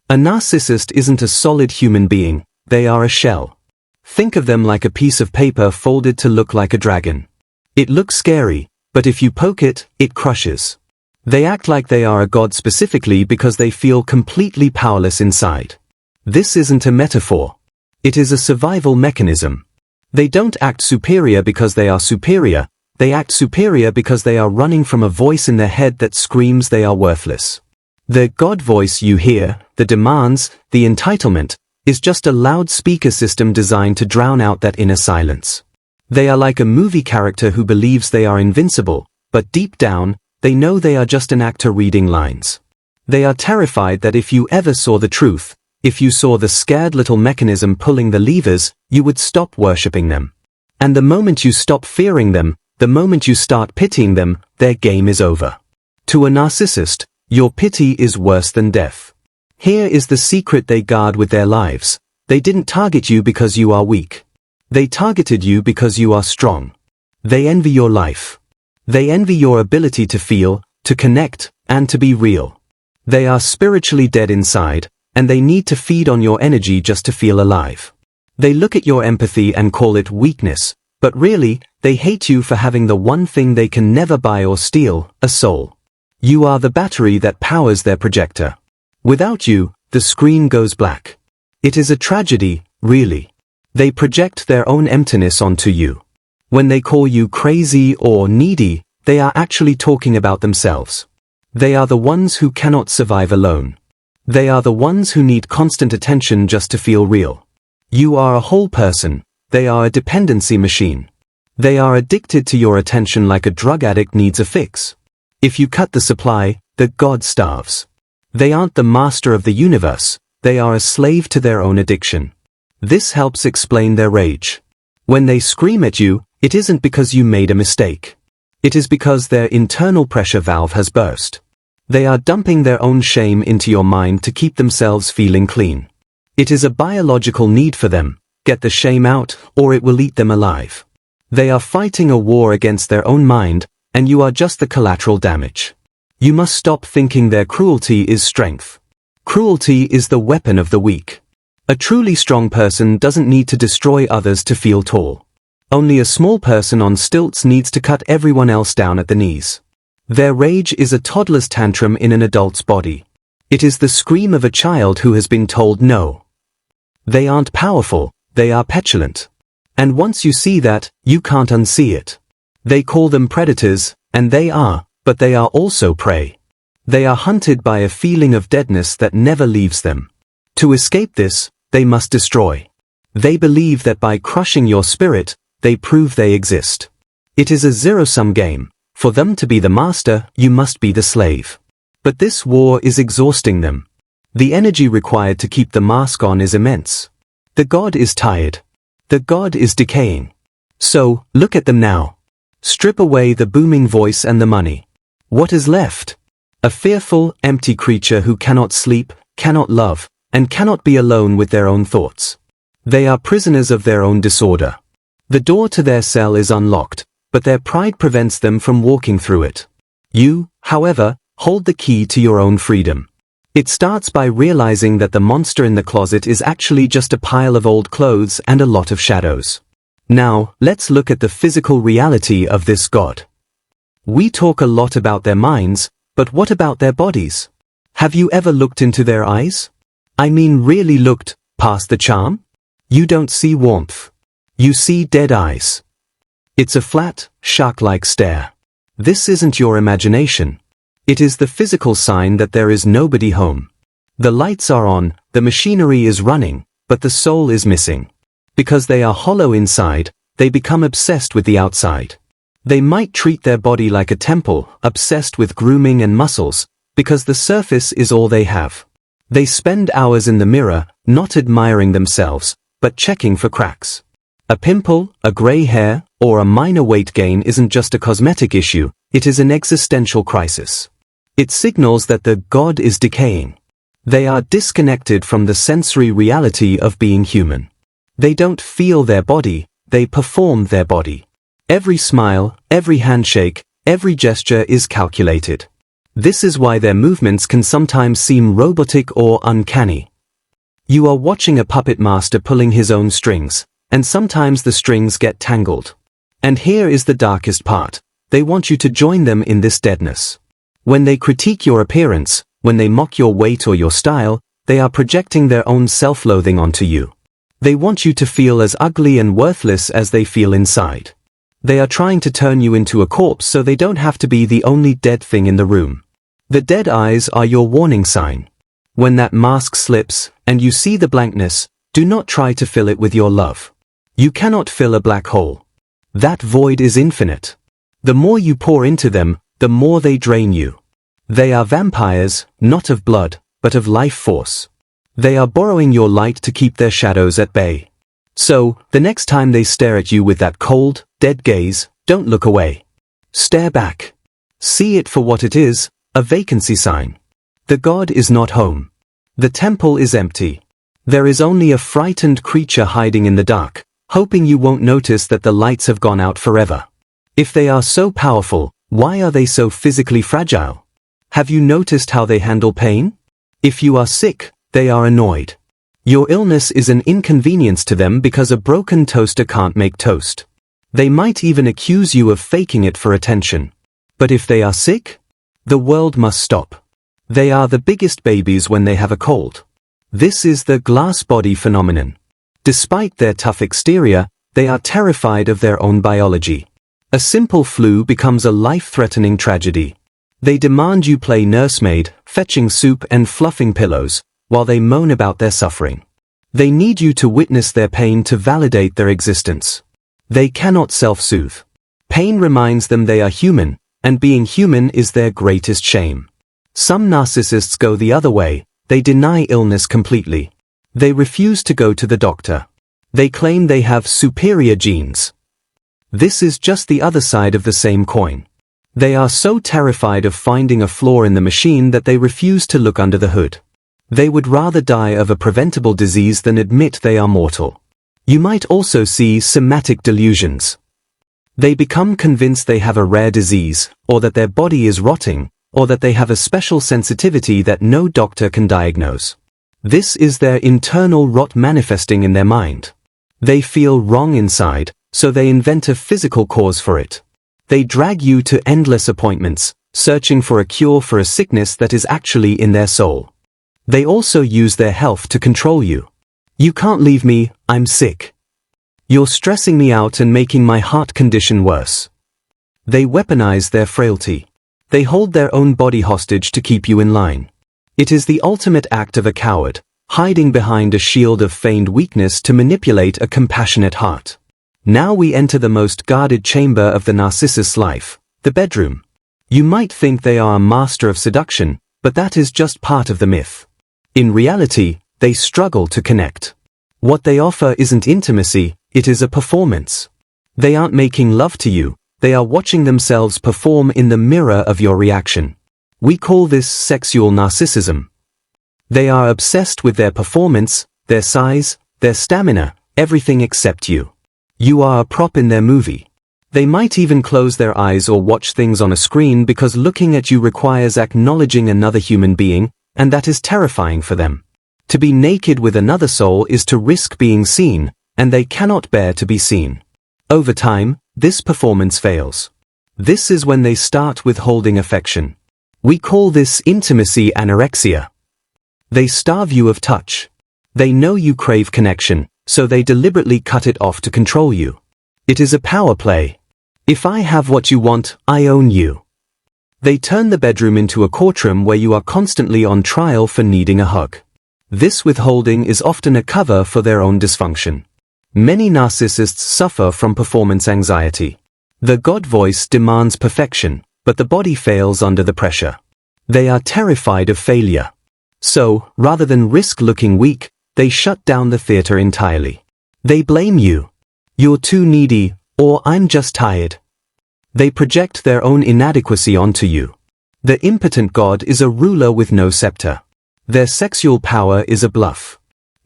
A narcissist isn't a solid human being, they are a shell. Think of them like a piece of paper folded to look like a dragon. It looks scary, but if you poke it, it crushes. They act like they are a god specifically because they feel completely powerless inside. This isn't a metaphor. It is a survival mechanism. They don't act superior because they are superior, they act superior because they are running from a voice in their head that screams they are worthless. The God voice you hear, the demands, the entitlement, is just a loudspeaker system designed to drown out that inner silence. They are like a movie character who believes they are invincible, but deep down, they know they are just an actor reading lines. They are terrified that if you ever saw the truth, if you saw the scared little mechanism pulling the levers, you would stop worshipping them. And the moment you stop fearing them, the moment you start pitying them, their game is over. To a narcissist, your pity is worse than death. Here is the secret they guard with their lives. They didn't target you because you are weak. They targeted you because you are strong. They envy your life. They envy your ability to feel, to connect, and to be real. They are spiritually dead inside, and they need to feed on your energy just to feel alive. They look at your empathy and call it weakness, but really, they hate you for having the one thing they can never buy or steal, a soul. You are the battery that powers their projector. Without you, the screen goes black. It is a tragedy, really. They project their own emptiness onto you. When they call you crazy or needy, they are actually talking about themselves. They are the ones who cannot survive alone. They are the ones who need constant attention just to feel real. You are a whole person. They are a dependency machine. They are addicted to your attention like a drug addict needs a fix. If you cut the supply, the god starves. They aren't the master of the universe, they are a slave to their own addiction. This helps explain their rage. When they scream at you, it isn't because you made a mistake. It is because their internal pressure valve has burst. They are dumping their own shame into your mind to keep themselves feeling clean. It is a biological need for them. Get the shame out, or it will eat them alive. They are fighting a war against their own mind, and you are just the collateral damage. You must stop thinking their cruelty is strength. Cruelty is the weapon of the weak. A truly strong person doesn't need to destroy others to feel tall. Only a small person on stilts needs to cut everyone else down at the knees. Their rage is a toddler's tantrum in an adult's body. It is the scream of a child who has been told no. They aren't powerful, they are petulant. And once you see that, you can't unsee it. They call them predators, and they are, but they are also prey. They are hunted by a feeling of deadness that never leaves them. To escape this, they must destroy. They believe that by crushing your spirit, they prove they exist. It is a zero-sum game. For them to be the master, you must be the slave. But this war is exhausting them. The energy required to keep the mask on is immense. The god is tired. The god is decaying. So, look at them now. Strip away the booming voice and the money. What is left? A fearful, empty creature who cannot sleep, cannot love, and cannot be alone with their own thoughts. They are prisoners of their own disorder. The door to their cell is unlocked, but their pride prevents them from walking through it. You, however, hold the key to your own freedom. It starts by realizing that the monster in the closet is actually just a pile of old clothes and a lot of shadows. Now, let's look at the physical reality of this god. We talk a lot about their minds, but what about their bodies? Have you ever looked into their eyes? I mean really looked, past the charm? You don't see warmth. You see dead eyes. It's a flat, shark-like stare. This isn't your imagination. It is the physical sign that there is nobody home. The lights are on, the machinery is running, but the soul is missing. Because they are hollow inside, they become obsessed with the outside. They might treat their body like a temple, obsessed with grooming and muscles, because the surface is all they have. They spend hours in the mirror, not admiring themselves, but checking for cracks. A pimple, a gray hair, or a minor weight gain isn't just a cosmetic issue, it is an existential crisis. It signals that the god is decaying. They are disconnected from the sensory reality of being human. They don't feel their body, they perform their body. Every smile, every handshake, every gesture is calculated. This is why their movements can sometimes seem robotic or uncanny. You are watching a puppet master pulling his own strings, and sometimes the strings get tangled. And here is the darkest part. They want you to join them in this deadness. When they critique your appearance, when they mock your weight or your style, they are projecting their own self-loathing onto you. They want you to feel as ugly and worthless as they feel inside. They are trying to turn you into a corpse so they don't have to be the only dead thing in the room. The dead eyes are your warning sign. When that mask slips, and you see the blankness, do not try to fill it with your love. You cannot fill a black hole. That void is infinite. The more you pour into them, the more they drain you. They are vampires, not of blood, but of life force. They are borrowing your light to keep their shadows at bay. So, the next time they stare at you with that cold, dead gaze, don't look away. Stare back. See it for what it is, a vacancy sign. The god is not home. The temple is empty. There is only a frightened creature hiding in the dark, hoping you won't notice that the lights have gone out forever. If they are so powerful, why are they so physically fragile? Have you noticed how they handle pain? If you are sick, they are annoyed. Your illness is an inconvenience to them because a broken toaster can't make toast. They might even accuse you of faking it for attention. But if they are sick, the world must stop. They are the biggest babies when they have a cold. This is the glass body phenomenon. Despite their tough exterior, they are terrified of their own biology. A simple flu becomes a life-threatening tragedy. They demand you play nursemaid, fetching soup and fluffing pillows, while they moan about their suffering. They need you to witness their pain to validate their existence. They cannot self-soothe. Pain reminds them they are human, and being human is their greatest shame. Some narcissists go the other way. They deny illness completely. They refuse to go to the doctor. They claim they have superior genes. This is just the other side of the same coin. They are so terrified of finding a flaw in the machine that they refuse to look under the hood. They would rather die of a preventable disease than admit they are mortal. You might also see somatic delusions. They become convinced they have a rare disease, or that their body is rotting, or that they have a special sensitivity that no doctor can diagnose. This is their internal rot manifesting in their mind. They feel wrong inside, so they invent a physical cause for it. They drag you to endless appointments, searching for a cure for a sickness that is actually in their soul. They also use their health to control you. You can't leave me, I'm sick. You're stressing me out and making my heart condition worse. They weaponize their frailty. They hold their own body hostage to keep you in line. It is the ultimate act of a coward, hiding behind a shield of feigned weakness to manipulate a compassionate heart. Now we enter the most guarded chamber of the narcissist's life, the bedroom. You might think they are a master of seduction, but that is just part of the myth. In reality, they struggle to connect. What they offer isn't intimacy, it is a performance. They aren't making love to you, they are watching themselves perform in the mirror of your reaction. We call this sexual narcissism. They are obsessed with their performance, their size, their stamina, everything except you. You are a prop in their movie. They might even close their eyes or watch things on a screen because looking at you requires acknowledging another human being, and that is terrifying for them. To be naked with another soul is to risk being seen, and they cannot bear to be seen. Over time, this performance fails. This is when they start withholding affection. We call this intimacy anorexia. They starve you of touch. They know you crave connection, so they deliberately cut it off to control you. It is a power play. If I have what you want, I own you. They turn the bedroom into a courtroom where you are constantly on trial for needing a hug. This withholding is often a cover for their own dysfunction. Many narcissists suffer from performance anxiety. The God voice demands perfection, but the body fails under the pressure. They are terrified of failure. So, rather than risk looking weak, they shut down the theater entirely. They blame you. You're too needy, or I'm just tired. They project their own inadequacy onto you. The impotent god is a ruler with no scepter. Their sexual power is a bluff.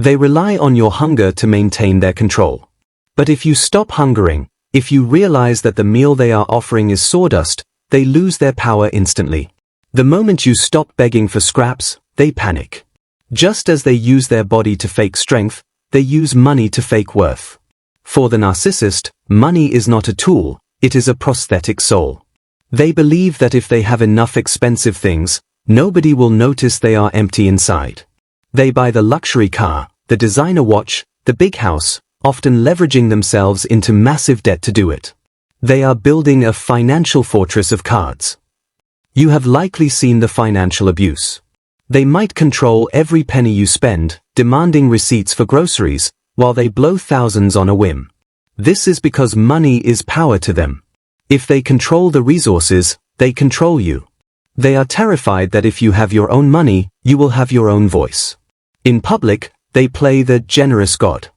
They rely on your hunger to maintain their control. But if you stop hungering, if you realize that the meal they are offering is sawdust, they lose their power instantly. The moment you stop begging for scraps, they panic. Just as they use their body to fake strength, they use money to fake worth. For the narcissist, money is not a tool, it is a prosthetic soul. They believe that if they have enough expensive things, nobody will notice they are empty inside. They buy the luxury car, the designer watch, the big house, often leveraging themselves into massive debt to do it. They are building a financial fortress of cards. You have likely seen the financial abuse. They might control every penny you spend, demanding receipts for groceries, while they blow thousands on a whim. This is because money is power to them. If they control the resources, they control you. They are terrified that if you have your own money, you will have your own voice. In public, they play the generous god.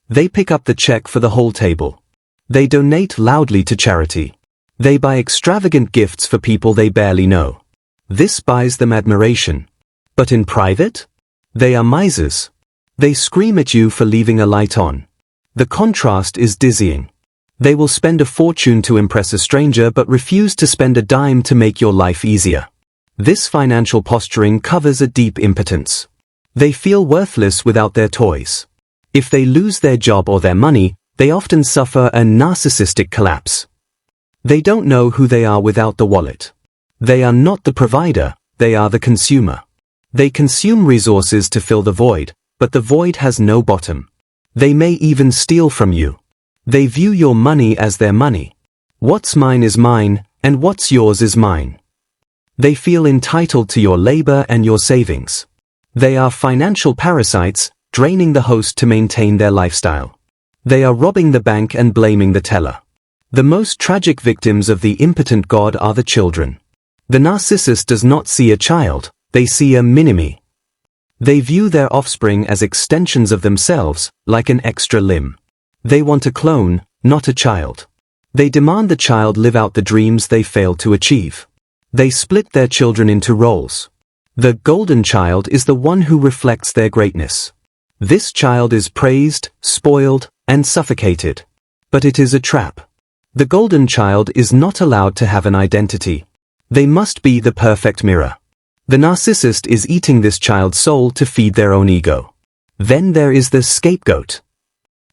They pick up the check for the whole table. They donate loudly to charity. They buy extravagant gifts for people they barely know. This buys them admiration. But in private? They are misers. They scream at you for leaving a light on. The contrast is dizzying. They will spend a fortune to impress a stranger but refuse to spend a dime to make your life easier. This financial posturing covers a deep impotence. They feel worthless without their toys. If they lose their job or their money, they often suffer a narcissistic collapse. They don't know who they are without the wallet. They are not the provider, they are the consumer. They consume resources to fill the void, but the void has no bottom. They may even steal from you. They view your money as their money. What's mine is mine, and what's yours is mine. They feel entitled to your labor and your savings. They are financial parasites, draining the host to maintain their lifestyle. They are robbing the bank and blaming the teller. The most tragic victims of the impotent god are the children. The narcissist does not see a child, they see a mini-me. They view their offspring as extensions of themselves, like an extra limb. They want a clone, not a child. They demand the child live out the dreams they failed to achieve. They split their children into roles. The golden child is the one who reflects their greatness. This child is praised, spoiled, and suffocated. But it is a trap. The golden child is not allowed to have an identity. They must be the perfect mirror. The narcissist is eating this child's soul to feed their own ego. Then there is the scapegoat.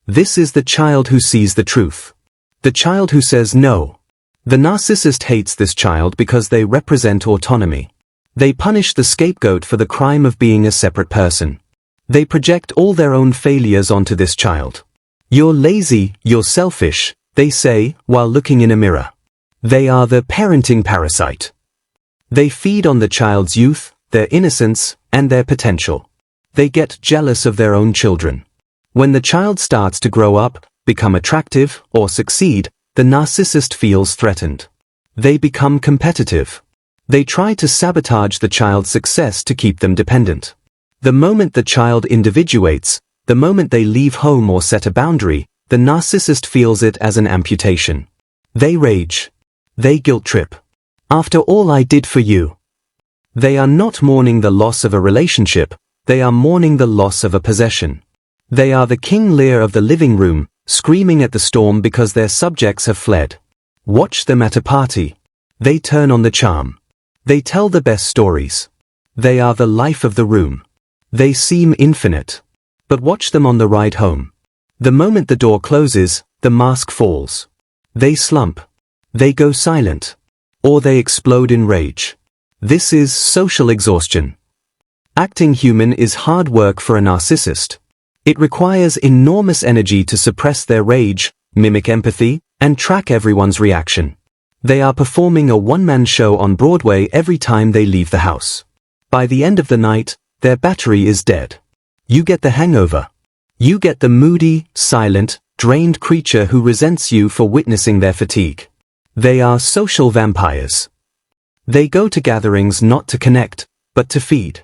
This is the child who sees the truth. The child who says no. The narcissist hates this child because they represent autonomy. They punish the scapegoat for the crime of being a separate person. They project all their own failures onto this child. You're lazy, you're selfish, they say, while looking in a mirror. They are the parenting parasite. They feed on the child's youth, their innocence, and their potential. They get jealous of their own children. When the child starts to grow up, become attractive, or succeed, the narcissist feels threatened. They become competitive. They try to sabotage the child's success to keep them dependent. The moment the child individuates, the moment they leave home or set a boundary, the narcissist feels it as an amputation. They rage. They guilt trip. After all I did for you. They are not mourning the loss of a relationship, they are mourning the loss of a possession. They are the King Lear of the living room, screaming at the storm because their subjects have fled. Watch them at a party. They turn on the charm. They tell the best stories. They are the life of the room. They seem infinite. But watch them on the ride home. The moment the door closes, the mask falls. They slump. They go silent. Or they explode in rage. This is social exhaustion. Acting human is hard work for a narcissist. It requires enormous energy to suppress their rage, mimic empathy, and track everyone's reaction. They are performing a one-man show on Broadway every time they leave the house. By the end of the night, their battery is dead. You get the hangover. You get the moody, silent, drained creature who resents you for witnessing their fatigue. They are social vampires. They go to gatherings not to connect, but to feed.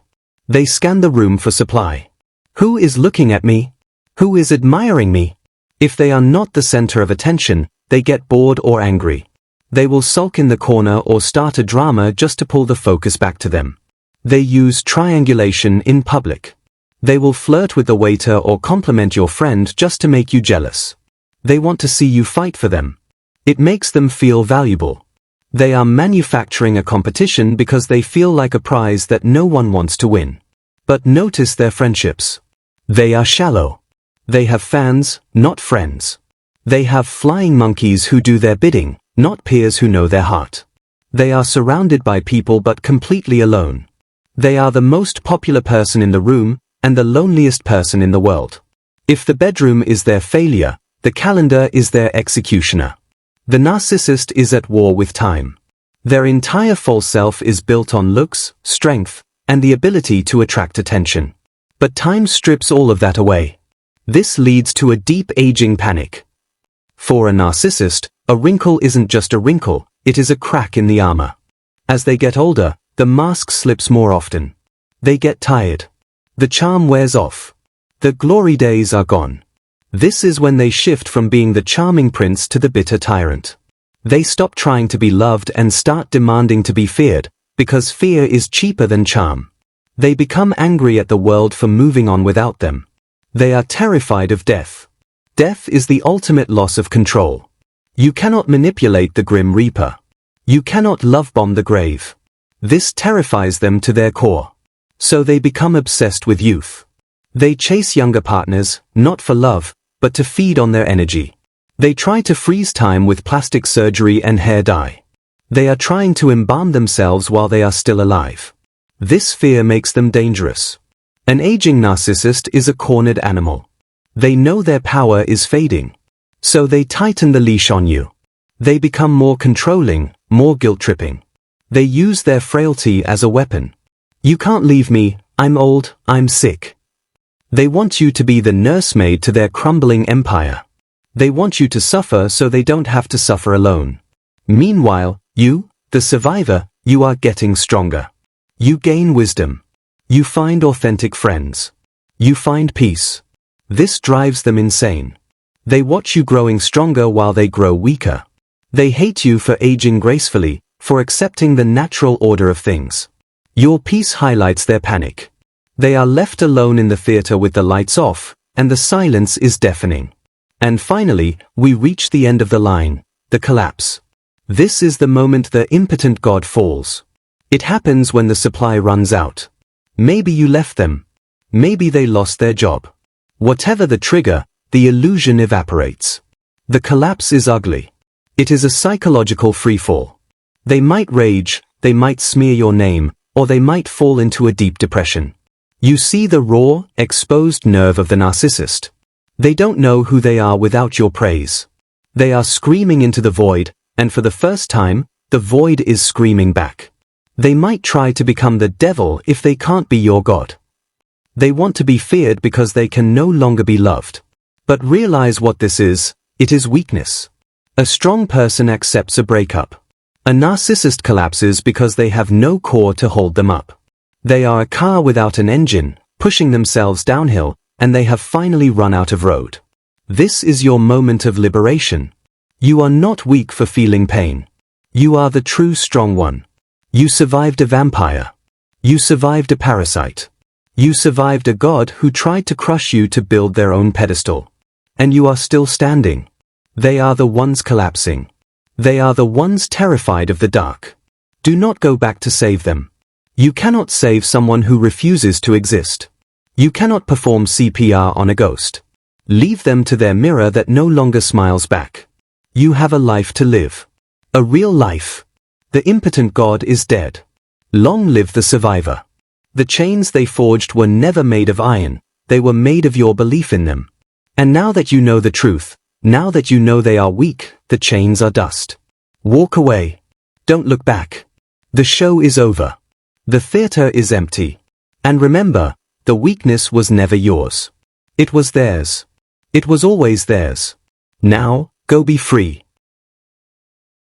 They scan the room for supply. Who is looking at me? Who is admiring me? If they are not the center of attention, they get bored or angry. They will sulk in the corner or start a drama just to pull the focus back to them. They use triangulation in public. They will flirt with the waiter or compliment your friend just to make you jealous. They want to see you fight for them. It makes them feel valuable. They are manufacturing a competition because they feel like a prize that no one wants to win. But notice their friendships. They are shallow. They have fans, not friends. They have flying monkeys who do their bidding, not peers who know their heart. They are surrounded by people but completely alone. They are the most popular person in the room, and the loneliest person in the world. If the bedroom is their failure, the calendar is their executioner. The narcissist is at war with time. Their entire false self is built on looks, strength, and the ability to attract attention. But time strips all of that away. This leads to a deep aging panic. For a narcissist, a wrinkle isn't just a wrinkle, it is a crack in the armor. As they get older, the mask slips more often. They get tired. The charm wears off. The glory days are gone. This is when they shift from being the charming prince to the bitter tyrant. They stop trying to be loved and start demanding to be feared, because fear is cheaper than charm. They become angry at the world for moving on without them. They are terrified of death. Death is the ultimate loss of control. You cannot manipulate the Grim Reaper. You cannot love bomb the grave. This terrifies them to their core. So they become obsessed with youth. They chase younger partners, not for love, but to feed on their energy. They try to freeze time with plastic surgery and hair dye. They are trying to embalm themselves while they are still alive. This fear makes them dangerous. An aging narcissist is a cornered animal. They know their power is fading. So they tighten the leash on you. They become more controlling, more guilt-tripping. They use their frailty as a weapon. You can't leave me, I'm old, I'm sick. They want you to be the nursemaid to their crumbling empire. They want you to suffer so they don't have to suffer alone. Meanwhile, you, the survivor, you are getting stronger. You gain wisdom. You find authentic friends. You find peace. This drives them insane. They watch you growing stronger while they grow weaker. They hate you for aging gracefully, for accepting the natural order of things. Your peace highlights their panic. They are left alone in the theater with the lights off, and the silence is deafening. And finally, we reach the end of the line, the collapse. This is the moment the impotent god falls. It happens when the supply runs out. Maybe you left them. Maybe they lost their job. Whatever the trigger, the illusion evaporates. The collapse is ugly. It is a psychological freefall. They might rage, they might smear your name, or they might fall into a deep depression. You see the raw, exposed nerve of the narcissist. They don't know who they are without your praise. They are screaming into the void, and for the first time, the void is screaming back. They might try to become the devil if they can't be your god. They want to be feared because they can no longer be loved. But realize what this is, it is weakness. A strong person accepts a breakup. A narcissist collapses because they have no core to hold them up. They are a car without an engine, pushing themselves downhill, and they have finally run out of road. This is your moment of liberation. You are not weak for feeling pain. You are the true strong one. You survived a vampire. You survived a parasite. You survived a god who tried to crush you to build their own pedestal. And you are still standing. They are the ones collapsing. They are the ones terrified of the dark. Do not go back to save them. You cannot save someone who refuses to exist. You cannot perform CPR on a ghost. Leave them to their mirror that no longer smiles back. You have a life to live. A real life. The impotent god is dead. Long live the survivor. The chains they forged were never made of iron, they were made of your belief in them. And now that you know the truth, now that you know they are weak, the chains are dust. Walk away. Don't look back. The show is over. The theater is empty. And remember, the weakness was never yours. It was theirs. It was always theirs. Now, go be free.